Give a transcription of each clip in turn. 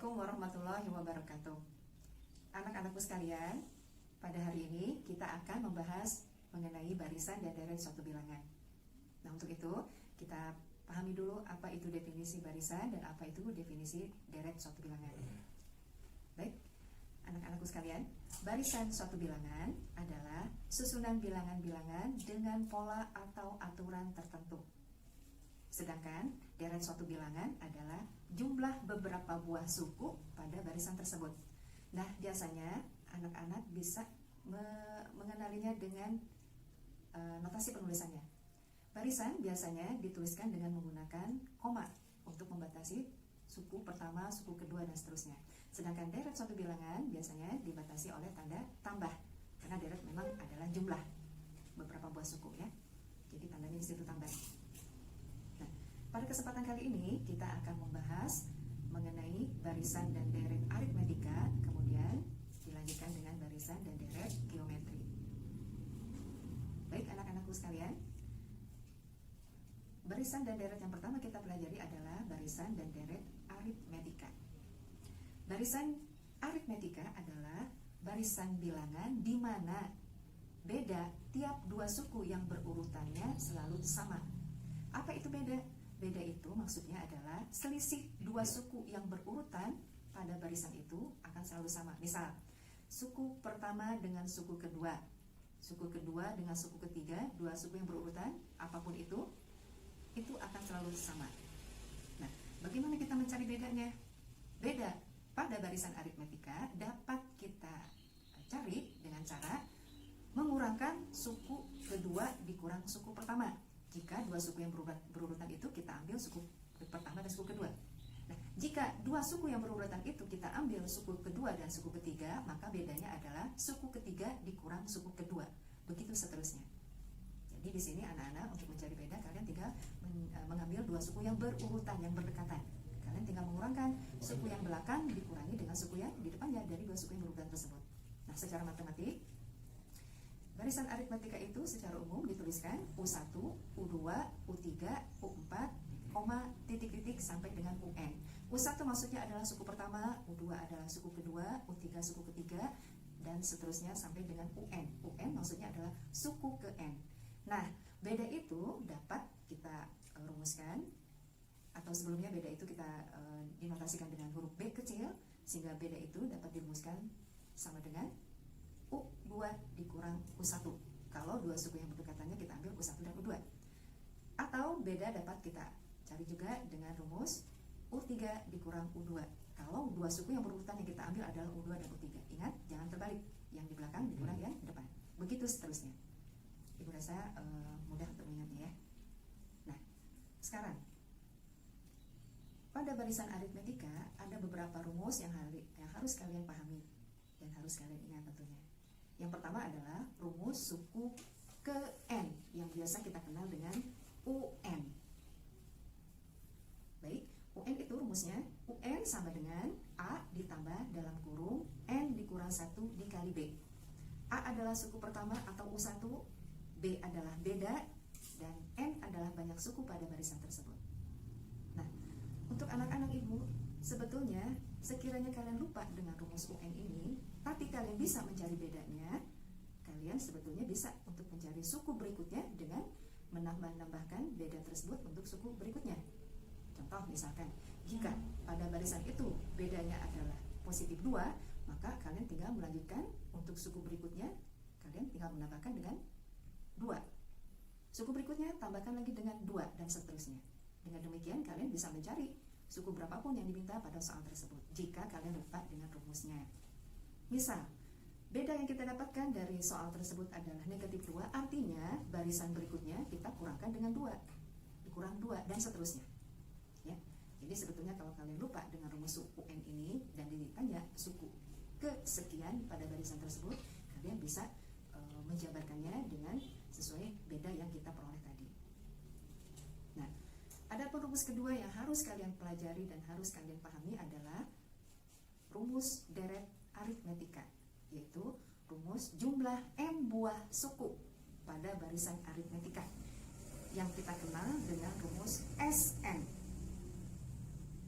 Assalamualaikum warahmatullahi wabarakatuh. Anak-anakku sekalian, pada hari ini kita akan membahas mengenai barisan dan deret suatu bilangan. Nah, untuk itu kita pahami dulu apa itu definisi barisan dan apa itu definisi deret suatu bilangan. Baik, anak-anakku sekalian, barisan suatu bilangan adalah susunan bilangan-bilangan dengan pola atau aturan tertentu. Sedangkan deret suatu bilangan adalah jumlah beberapa buah suku pada barisan tersebut. Nah, biasanya anak-anak bisa mengenalinya dengan notasi penulisannya. Barisan biasanya dituliskan dengan menggunakan koma untuk membatasi suku pertama, suku kedua, dan seterusnya. Sedangkan deret suatu bilangan biasanya dibatasi oleh tanda tambah, karena deret memang adalah jumlah beberapa buah suku ya. Jadi tandanya di situ tambah. Nah, pada kesempatan kali ini kita akan membahas mengenai barisan dan deret aritmetika, kemudian dilanjutkan dengan barisan dan deret geometri. Baik anak-anakku sekalian, barisan dan deret yang pertama kita pelajari adalah barisan dan deret aritmetika. Barisan aritmetika adalah barisan bilangan di mana beda tiap dua suku yang berurutannya selalu sama. Apa itu beda? Beda itu maksudnya adalah selisih dua suku yang berurutan pada barisan itu akan selalu sama. Misal, suku pertama dengan suku kedua dengan suku ketiga, dua suku yang berurutan, apapun itu akan selalu sama. Nah, bagaimana kita mencari bedanya? Beda pada barisan aritmetika dapat kita cari dengan cara mengurangkan suku kedua dikurang suku pertama. Jika dua suku yang berurutan itu kita ambil suku pertama dan suku kedua. Nah, jika dua suku yang berurutan itu kita ambil suku kedua dan suku ketiga, maka bedanya adalah suku ketiga dikurang suku kedua. Begitu seterusnya. Jadi di sini anak-anak untuk mencari beda kalian tinggal mengambil dua suku yang berurutan, yang berdekatan. Kalian tinggal mengurangkan suku yang belakang dikurangi dengan suku yang di depannya dari dua suku yang berurutan tersebut. Nah, secara matematik barisan aritmetika itu secara umum dituliskan U1, U2, U3, U4, titik-titik sampai dengan UN. U1 maksudnya adalah suku pertama, U2 adalah suku kedua, U3 suku ketiga, dan seterusnya sampai dengan UN. UN maksudnya adalah suku ke N. Nah, beda itu dapat kita rumuskan, atau sebelumnya beda itu kita dinotasikan dengan huruf B kecil, sehingga beda itu dapat dirumuskan sama dengan U2 dikurang U1. Kalau dua suku yang berdekatannya kita ambil U1 dan U2. Atau beda dapat kita cari juga dengan rumus U3 dikurang U2. Kalau dua suku yang berurutan yang kita ambil adalah U2 dan U3. Ingat, jangan terbalik. Yang di belakang dikurang yang depan. Begitu seterusnya. Ibu rasa mudah untuk mengingatnya ya. Nah, sekarang pada barisan aritmetika ada beberapa rumus yang harus kalian pahami dan harus kalian ingat tentunya. Yang pertama adalah rumus suku ke N yang biasa kita kenal dengan UN. Baik, UN itu rumusnya UN sama dengan A ditambah dalam kurung N dikurang 1 dikali B. A adalah suku pertama atau U1, B adalah beda, dan N adalah banyak suku pada barisan tersebut. Nah, untuk anak-anak ibu, sebetulnya sekiranya kalian lupa dengan rumus UN ini, tapi kalian bisa mencari bedanya, kalian sebetulnya bisa untuk mencari suku berikutnya dengan menambah-nambahkan beda tersebut untuk suku berikutnya. Contoh misalkan, jika pada barisan itu bedanya adalah positif 2, maka kalian tinggal melanjutkan untuk suku berikutnya, kalian tinggal menambahkan dengan 2. Suku berikutnya tambahkan lagi dengan 2, dan seterusnya. Dengan demikian kalian bisa mencari suku berapapun yang diminta pada soal tersebut jika kalian lupa dengan rumusnya. Misal, beda yang kita dapatkan dari soal tersebut adalah negatif 2, artinya barisan berikutnya kita kurangkan dengan 2, dikurang 2, dan seterusnya ya. Jadi sebetulnya kalau kalian lupa dengan rumus UN ini dan ditanya suku kesekian pada barisan tersebut, kalian bisa menjabarkannya dengan sesuai beda yang kita peroleh tadi. Nah, ada rumus kedua yang harus kalian pelajari dan harus kalian pahami adalah rumus deret aritmetika, yaitu rumus jumlah M buah suku pada barisan aritmetika yang kita kenal dengan rumus SN,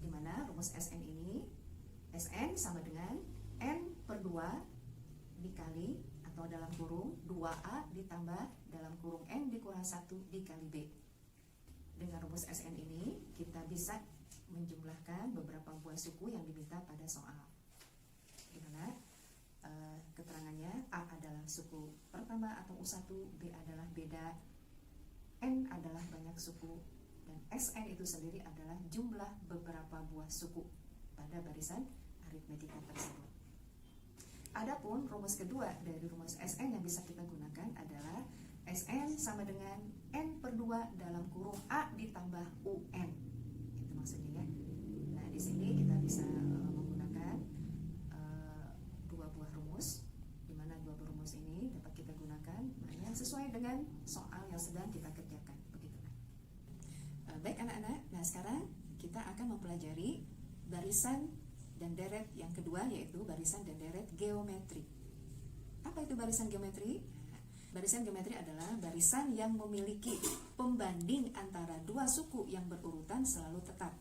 di mana rumus SN ini Sn sama dengan N per 2 dikali atau dalam kurung 2A ditambah dalam kurung N dikurang 1 dikali B. Dengan rumus Sn ini kita bisa menjumlahkan beberapa buah suku yang diminta pada soal. Dimana keterangannya A adalah suku pertama atau U1, B adalah beda, N adalah banyak suku, dan Sn itu sendiri adalah jumlah beberapa buah suku pada barisan aritmetika tersebut. Adapun rumus kedua dari rumus Sn yang bisa kita gunakan adalah Sn sama dengan N per 2 dalam kurung A ditambah UN. Itu maksudnya ya. Nah, di sini kita bisa menggunakan dua buah rumus, di mana dua buah rumus ini dapat kita gunakan yang sesuai dengan soal yang sedang kita kerjakan. Begitulah. Baik anak-anak, nah sekarang kita akan mempelajari barisan dan deret yang kedua, yaitu barisan dan deret geometri. Apa itu barisan geometri? Barisan geometri adalah barisan yang memiliki pembanding antara dua suku yang berurutan selalu tetap.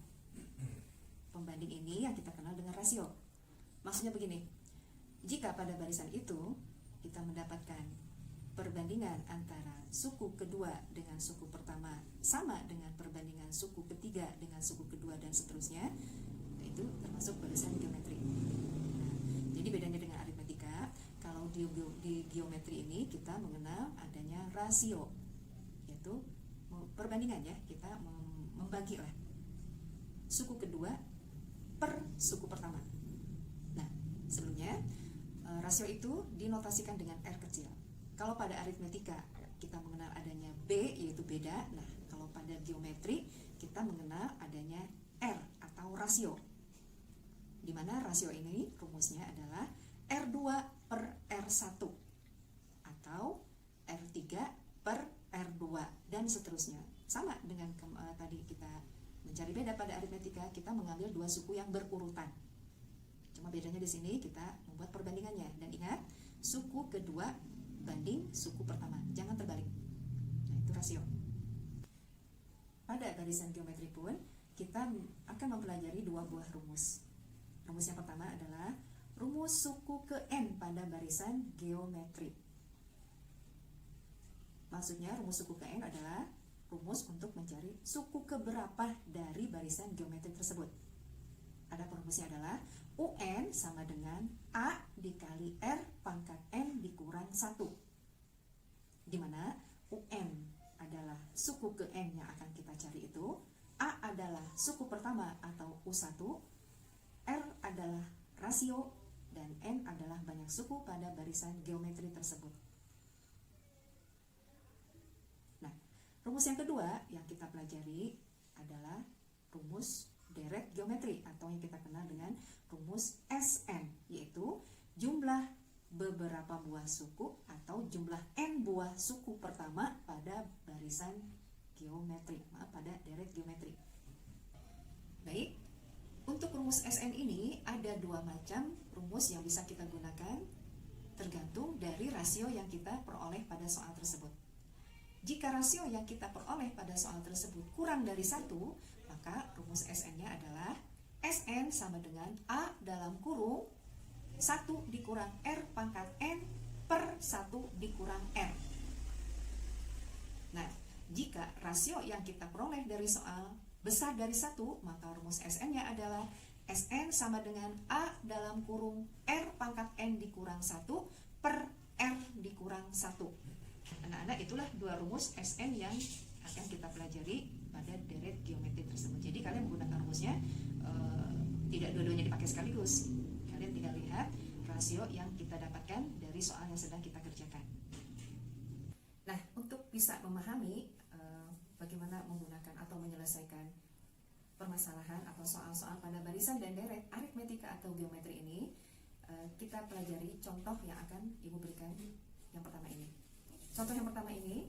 Pembanding ini yang kita kenal dengan rasio. Maksudnya begini, jika pada barisan itu kita mendapatkan perbandingan antara suku kedua dengan suku pertama sama dengan perbandingan suku ketiga dengan suku kedua dan seterusnya, itu termasuk barisan geometri. Nah, jadi bedanya dengan aritmetika, kalau di geometri ini kita mengenal adanya rasio, yaitu perbandingan ya, kita membagi lah suku kedua per suku pertama. Nah, sebelumnya rasio itu dinotasikan dengan R kecil. Kalau pada aritmetika kita mengenal adanya B, yaitu beda. Nah, kalau pada geometri kita mengenal adanya R atau rasio, di mana rasio ini rumusnya adalah R2 per R1 atau R3 per R2 dan seterusnya. Sama dengan tadi kita mencari beda pada aritmetika, kita mengambil dua suku yang berurutan. Cuma bedanya di sini kita membuat perbandingannya, dan ingat suku kedua banding suku pertama, jangan terbalik. Nah, itu rasio. Pada barisan geometri pun kita akan mempelajari dua buah rumus. Rumus yang pertama adalah rumus suku ke N pada barisan geometri. Maksudnya rumus suku ke N adalah rumus untuk mencari suku keberapa dari barisan geometri tersebut. Ada rumusnya adalah UN sama dengan A dikali R pangkat N dikurang 1, di mana UN adalah suku ke N yang akan kita cari itu, A adalah suku pertama atau U1, R adalah rasio, dan N adalah banyak suku pada barisan geometri tersebut. Nah, rumus yang kedua yang kita pelajari adalah rumus deret geometri atau yang kita kenal dengan rumus Sn, yaitu jumlah beberapa buah suku atau jumlah N buah suku pertama pada barisan geometri, pada deret geometri. Baik, untuk rumus Sn ini ada dua macam rumus yang bisa kita gunakan tergantung dari rasio yang kita peroleh pada soal tersebut. Jika rasio yang kita peroleh pada soal tersebut kurang dari 1, maka rumus Sn-nya adalah Sn sama dengan A dalam kurung 1 dikurang R pangkat N per 1 dikurang R. Nah, jika rasio yang kita peroleh dari soal besar dari 1, maka rumus Sn-nya adalah Sn sama dengan A dalam kurung R pangkat N dikurang 1 per R dikurang 1. Anak-anak, itulah dua rumus Sn yang akan kita pelajari pada deret geometri tersebut. Jadi kalian menggunakan rumusnya tidak dua-duanya dipakai sekaligus. Kalian tinggal lihat rasio yang kita dapatkan dari soal yang sedang kita kerjakan. Nah, untuk bisa memahami bagaimana menggunakan atau menyelesaikan permasalahan atau soal-soal pada barisan dan deret aritmetika atau geometri ini, kita pelajari contoh yang akan Ibu berikan yang pertama ini. Contoh yang pertama ini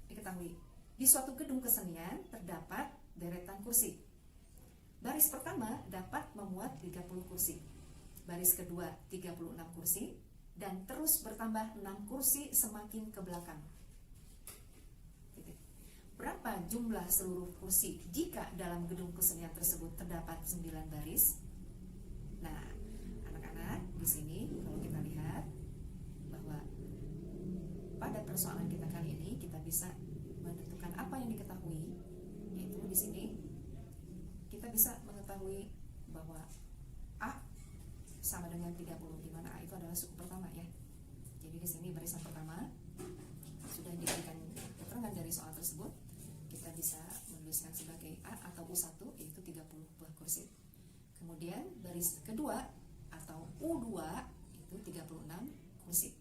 diketahui, di suatu gedung kesenian terdapat deretan kursi. Baris pertama dapat memuat 30 kursi, baris kedua 36 kursi, dan terus bertambah 6 kursi semakin ke belakang. Berapa jumlah seluruh kursi jika dalam gedung kesenian tersebut terdapat 9 baris? Nah, bisa menentukan apa yang diketahui, yaitu di sini kita bisa mengetahui bahwa A sama dengan 30, di mana A itu adalah suku pertama ya. Jadi di sini barisan pertama sudah diberikan keterangan dari soal tersebut, kita bisa menuliskan sebagai A atau U1, yaitu 30 buah kursi. Kemudian baris kedua atau U2 itu 36 kursi.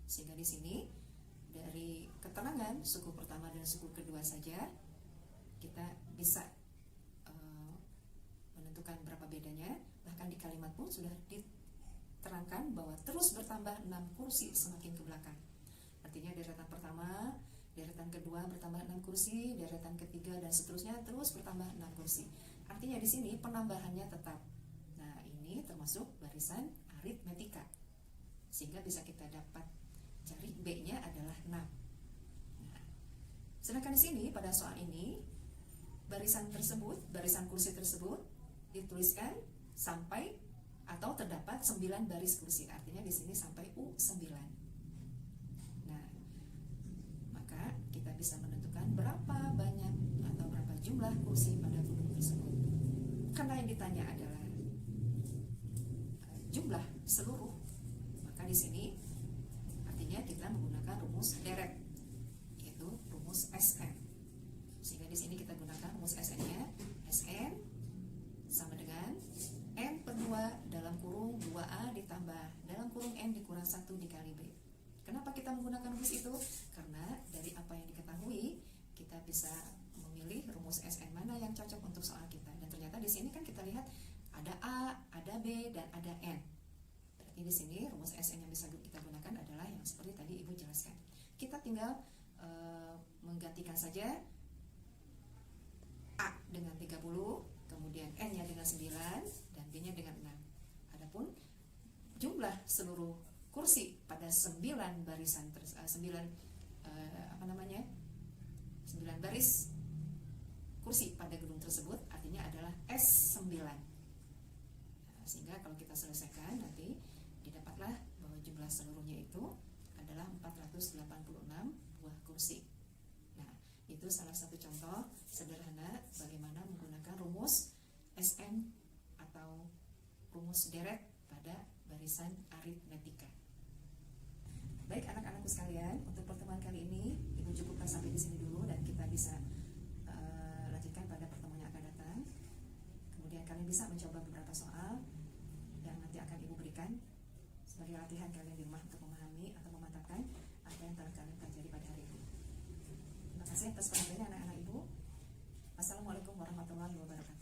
Sehingga di sini dari keterangan suku pertama dan suku kedua saja kita bisa menentukan berapa bedanya. Bahkan di kalimat pun sudah diterangkan bahwa terus bertambah 6 kursi semakin ke belakang. Artinya deretan pertama, deretan kedua bertambah 6 kursi, deretan ketiga dan seterusnya terus bertambah 6 kursi. Artinya di sini penambahannya tetap. Nah, ini termasuk barisan aritmetika. Sehingga bisa kita dapat cari B-nya adalah 6. Nah, sedangkan di sini pada soal ini barisan tersebut, barisan kursi tersebut dituliskan sampai atau terdapat 9 baris kursi. Artinya di sini sampai U9. Nah, maka kita bisa menentukan berapa banyak atau berapa jumlah kursi pada gunung tersebut. Karena yang ditanya adalah jumlah seluruh, maka di sini artinya kita menggunakan rumus deret, yaitu rumus SN. Sehingga di sini kita gunakan rumus SN-nya. SN sama dengan N per 2 dalam kurung 2A ditambah dalam kurung N dikurang 1 dikali B. Kenapa kita menggunakan rumus itu? Karena dari apa yang diketahui, kita bisa memilih rumus SN mana yang cocok untuk soal kita. Dan ternyata di sini kan kita lihat ada A, ada B, dan ada N. Berarti di sini rumus SN yang bisa kita gunakan adalah yang seperti tadi Ibu jelaskan. Kita tinggal menggantikan saja A dengan 30, kemudian N-nya dengan 9, dan B-nya dengan 6. Adapun jumlah seluruh kursi pada 9 barisan 9 baris kursi pada gedung tersebut artinya adalah S9. Sehingga kalau kita selesaikan nanti didapatlah bahwa jumlah seluruhnya itu adalah 486 buah kursi. Nah, itu salah satu contoh sederhana bagaimana menggunakan rumus SN atau rumus deret pada barisan aritmetika. Baik anak-anakku sekalian, untuk pertemuan kali ini Ibu cukupkan sampai di sini dulu dan kita bisa lanjutkan pada pertemuan yang akan datang. Kemudian kalian bisa mencoba beberapa soal yang nanti akan Ibu berikan sebagai latihan kalian di rumah untuk memahami atau memantapkan apa yang telah kalian pelajari pada hari ini. Terima kasih atas perhatiannya anak-anak Ibu. Wassalamualaikum warahmatullahi wabarakatuh.